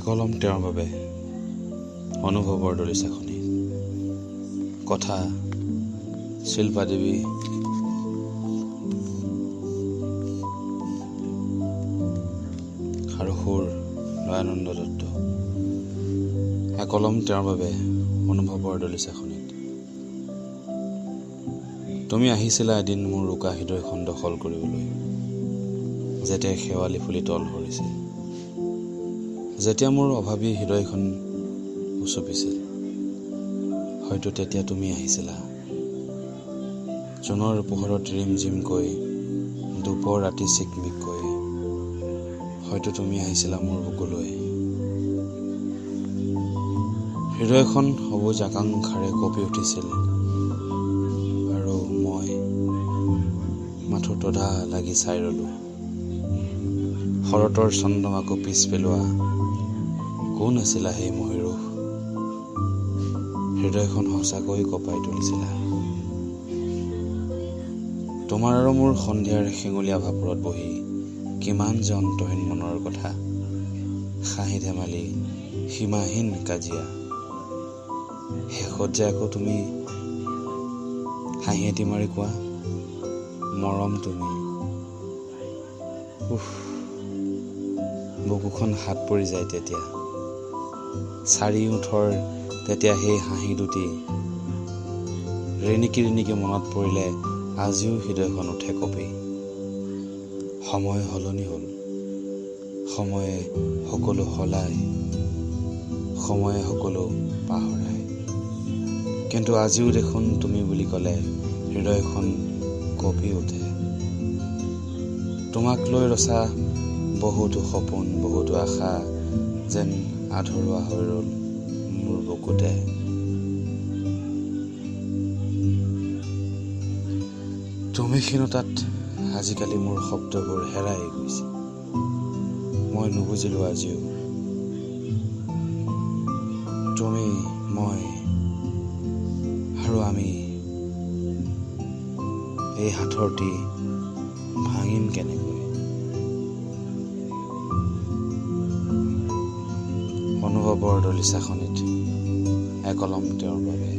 একলম তেওঁৰ বাবে অনুভৱৰ দলিচাখনি কথা শিল্পা দেৱী আৰু সুৰ লয়ানন্দ দত্ত। একলম তেওঁৰ বাবে অনুভৱৰ দলিচাখনিত। তুমি আহিছিলা এদিন মোৰ ৰোকা হৃদয়খন দখল কৰিবলৈ, যেতিয়া শেৱালি ফুলি তল সৰিছিল, যেতিয়া মোৰ অভাৱী হৃদয়খন উচপিছিল। হয়তো তেতিয়া তুমি আহিছিলা জোনৰ পোহৰত ৰিমঝিমকৈ, দুপৰ ৰাতি চিকমিককৈ। হয়তো তুমি আহিছিলা মোৰ বুকুলৈ, হৃদয়খন সবুজ আকাংক্ষাৰে কঁপি উঠিছিল, আৰু মই মাথো তধা লাগি চাই ৰলো। শৰতৰ চন্দ্ৰমাকো পিছ পেলোৱা কোন আছিলা সেই মহিৰুহ? হৃদয়খন সঁচাকৈ কঁপাই তুলিছিলা। তোমাৰ আৰু মোৰ সন্ধিয়াৰ শেঙুলীয়া ভাপৰত বহি কিমান যে অন্তহীন মনৰ কথা, হাঁহি ধেমালি, সীমাহীন কাজিয়া। শেষত যে আকৌ তুমি হাঁহি এটি মাৰি কোৱা, মৰম তুমি। বুকুখন হাত পৰি যায় তেতিয়া। চাৰিওঠৰ তেতিয়া সেই হাঁহি দুটি ৰিণিকি ৰিণিকি মনত পৰিলে আজিও হৃদয়খন উঠে কঁপি। সময় সলনি হ'ল, সময়ে সকলো সলায়, সময়ে সকলো পাহৰায়, কিন্তু আজিও দেখোন তুমি বুলি ক'লে হৃদয়খন কঁপি উঠে। তোমাক লৈ ৰচা বহুতো সপোন, বহুতো আশা যেন আধৰুৱা হৈ ৰ'ল মোৰ বুকুতে। তুমিহীনতাত আজিকালি মোৰ শব্দবোৰ হেৰাই গৈছে। মই নুবুজিলো আজিও তুমি, মই আৰু আমি এই হাতৰটি ভাঙিম কেনেকৈ? অনুভৱৰ দলিচাখনিত একলম তেওঁৰ বাবে।